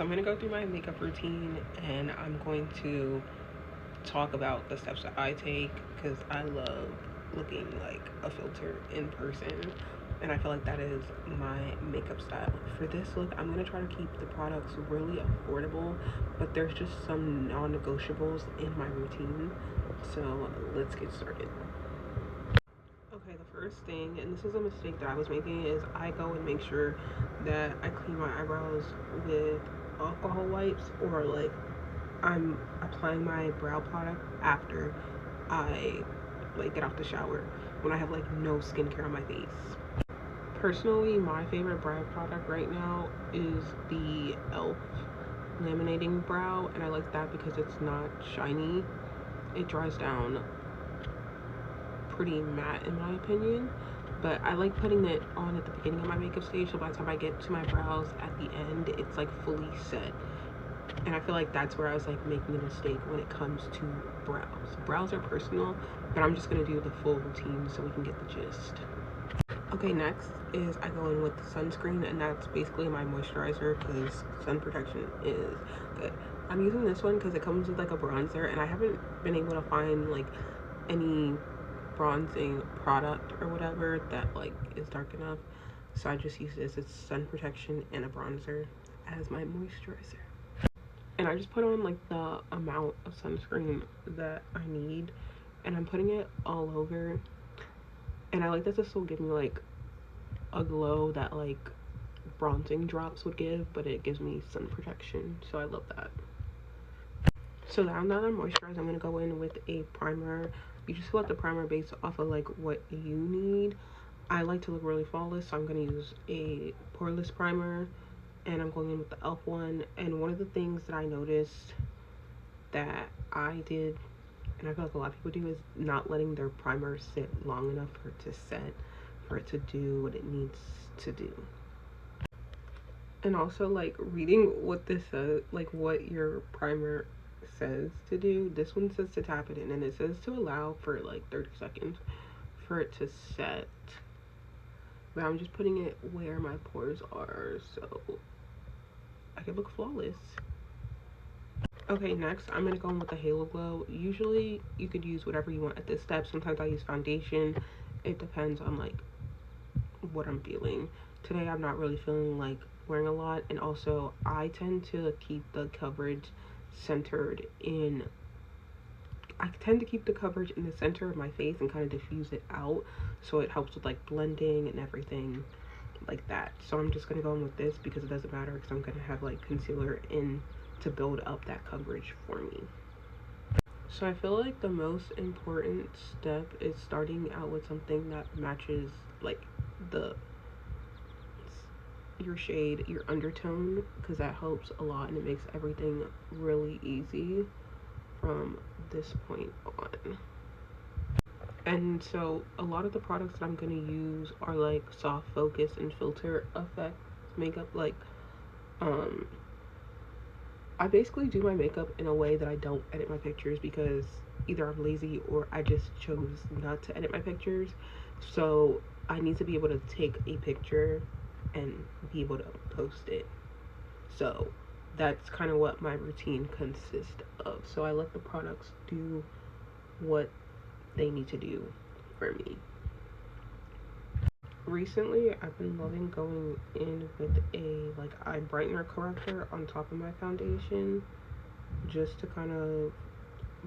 I'm going to go through my makeup routine and I'm going to talk about the steps that I take because I love looking like a filter in person. And I feel like that is my makeup style. For this look, I'm going to try to keep the products really affordable, but there's just some non negotiables in my routine. So let's get started. Okay, the first thing, and this is a mistake that I was making, is I go and make sure that I clean my eyebrows with alcohol wipes, or like I'm applying my brow product after I like get out the shower when I have like no skincare on my face. Personally, my favorite brow product right now is the e.l.f. laminating brow, and I like that because it's not shiny. It dries down pretty matte in my opinion, but I like putting it on at the beginning of my makeup stage, so by the time I get to my brows at the end, it's like fully set. And I feel like that's where I was like making a mistake when it comes to brows. Brows are personal, but I'm just gonna do the full routine so we can get the gist. Okay, next is I go in with the sunscreen, and that's basically my moisturizer because sun protection is good. I'm using this one because it comes with like a bronzer, and I haven't been able to find like any bronzing product or whatever that like is dark enough, so I just use this. It's sun protection and a bronzer as my moisturizer, and I just put on like the amount of sunscreen that I need, and I'm putting it all over. And I like that this will give me like a glow that like bronzing drops would give, but it gives me sun protection, so I love that. So now that I'm moisturized, I'm gonna go in with a primer. You just select the primer based off of like what you need. I like to look really flawless, so I'm gonna use a poreless primer, and I'm going in with the e.l.f. one. And one of the things that I noticed that I did, and I feel like a lot of people do, is not letting their primer sit long enough for it to set, for it to do what it needs to do. And also like reading what this says, like what your primer says to do. This one says to tap it in, and it says to allow for like 30 seconds for it to set. But I'm just putting it where my pores are so I can look flawless. Okay, next I'm gonna go in with the Halo Glow. Usually you could use whatever you want at this step. Sometimes I use foundation. It depends on like what I'm feeling. Today I'm not really feeling like wearing a lot, and also I tend to keep the coverage centered in I tend to keep the coverage in the center of my face and kind of diffuse it out, so it helps with like blending and everything like that. So I'm just gonna go in with this because it doesn't matter, because I'm gonna have like concealer in to build up that coverage for me. So I feel like the most important step is starting out with something that matches like the your shade, your undertone, because that helps a lot and it makes everything really easy from this point on. And so a lot of the products that I'm going to use are like soft focus and filter effect makeup. Like um I basically do my makeup in a way that I don't edit my pictures because either I'm lazy or I just chose not to edit my pictures. So I need to be able to take a picture and be able to post it. So that's kind of what my routine consists of. So I let the products do what they need to do for me. Recently, I've been loving going in with a like eye brightener corrector on top of my foundation just to kind of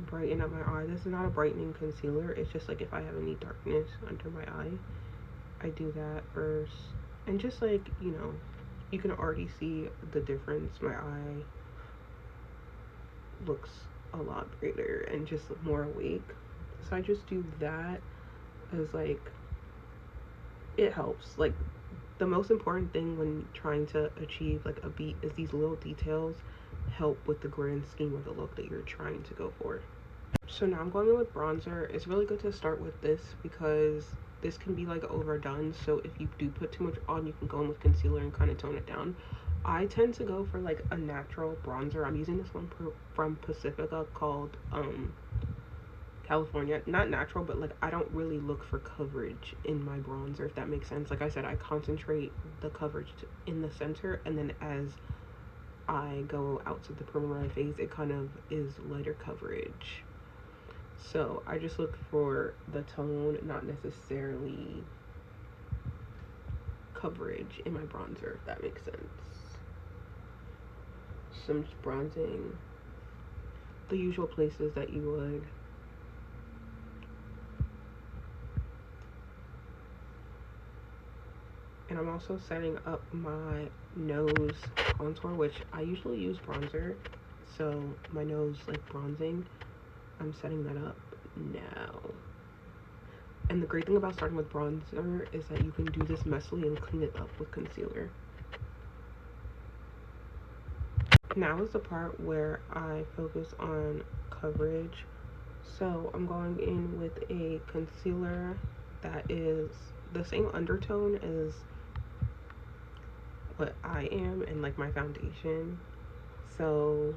brighten up my eye. This is not a brightening concealer. It's just like if I have any darkness under my eye, I do that first. And just like, you can already see the difference. My eye looks a lot brighter and just more awake. So I just do that as like it helps. Like the most important thing when trying to achieve like a beat is these little details help with the grand scheme of the look that you're trying to go for. So now I'm going in with bronzer. It's really good to start with this because this can be like overdone. So if you do put too much on, you can go in with concealer and kind of tone it down. I tend to go for like a natural bronzer. I'm using this one from Pacifica called California. Not natural, but like I don't really look for coverage in my bronzer, if that makes sense. Like I said, I concentrate the coverage in the center, and then as I go out to the perimeter of my face, it kind of is lighter coverage. So I just look for the tone, not necessarily coverage in my bronzer, if that makes sense. So I'm just bronzing the usual places that you would. And I'm also setting up my nose contour, which I usually use bronzer. So my nose like bronzing, I'm setting that up now. And the great thing about starting with bronzer is that you can do this messily and clean it up with concealer. Now is the part where I focus on coverage. So I'm going in with a concealer that is the same undertone as what I am and like my foundation. So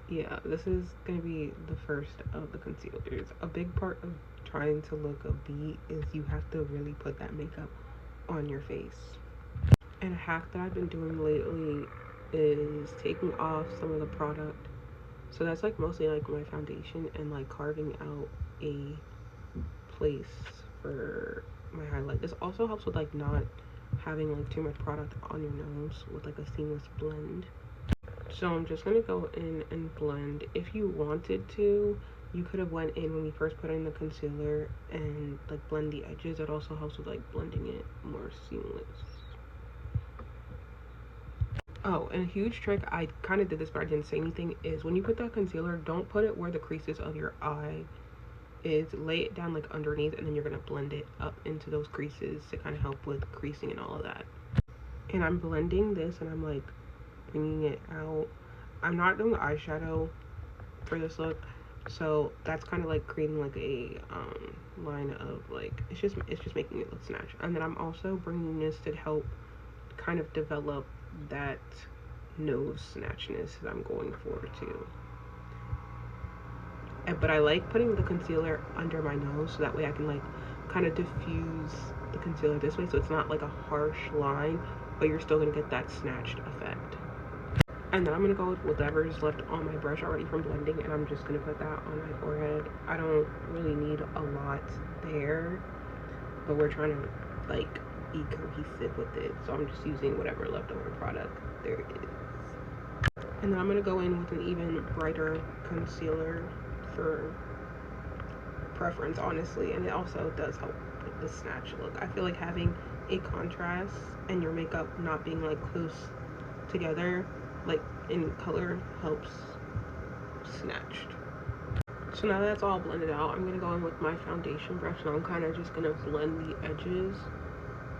yeah, this is gonna be the first of the concealers. A big part of trying to look a beat is you have to really put that makeup on your face. And a hack that I've been doing lately is taking off some of the product. So that's like mostly like my foundation and like carving out a place for my highlight. This also helps with like not having like too much product on your nose with like a seamless blend. So I'm just gonna go in and blend. If you wanted to, you could have went in when we first put in the concealer and like blend the edges. It also helps with like blending it more seamless. Oh, and a huge trick, I kind of did this but I didn't say anything, is when you put that concealer, don't put it where the creases of your eye is. Lay it down like underneath, and then you're gonna blend it up into those creases to kind of help with creasing and all of that. And I'm blending this and I'm like bringing it out. I'm not doing eyeshadow for this look, so that's kind of like creating like a line of like, it's just making it look snatched. And then I'm also bringing this to help kind of develop that nose snatchness that I'm going for too. But I like putting the concealer under my nose so that way I can like kind of diffuse the concealer this way, so it's not like a harsh line, but you're still gonna get that snatched effect. And then I'm gonna go with whatever is left on my brush already from blending, and I'm just gonna put that on my forehead. I don't really need a lot there, but we're trying to like be cohesive with it, so I'm just using whatever leftover product there is. And then I'm gonna go in with an even brighter concealer for preference, honestly, and it also does help with the snatch look. I feel like having a contrast and your makeup not being like close together like in color helps snatched. So now that's all blended out, I'm gonna go in with my foundation brush and I'm kind of just gonna blend the edges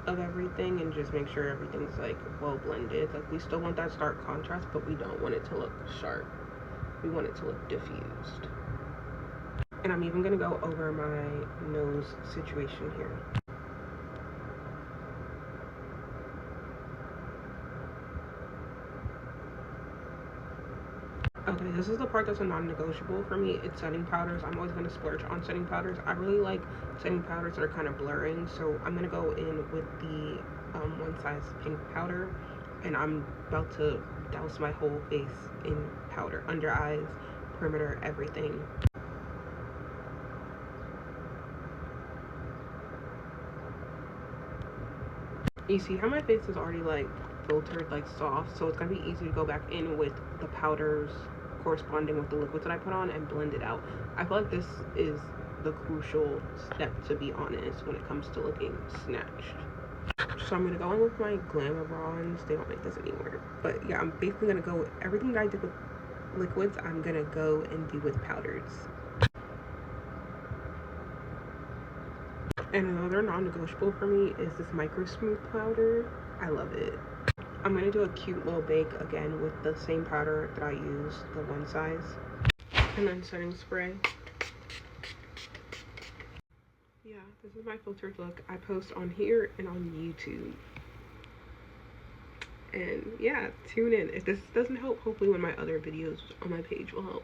of everything and just make sure everything's like well blended. Like we still want that stark contrast, but we don't want it to look sharp. We want it to look diffused. And I'm even gonna go over my nose situation here. Okay, this is the part that's a non-negotiable for me. It's setting powders. I'm always going to splurge on setting powders. I really like setting powders that are kind of blurring, so I'm going to go in with the One Size Pink powder, and I'm about to douse my whole face in powder. Under eyes, perimeter, everything. You see how my face is already like filtered, like soft, so it's going to be easy to go back in with the powders corresponding with the liquids that I put on and blend it out. I feel like this is the crucial step, to be honest, when it comes to looking snatched. So I'm gonna go in with my Glamour bronze. They don't make this anymore, but yeah, I'm basically gonna go with everything that I did with liquids. I'm gonna go and do with powders. And another non-negotiable for me is this Micro Smooth powder. I love it. I'm gonna do a cute little bake again with the same powder that I used, the One Size. And then setting spray. Yeah, this is my filtered look. I post on here and on YouTube. And yeah, tune in. If this doesn't help, hopefully one of my other videos on my page will help.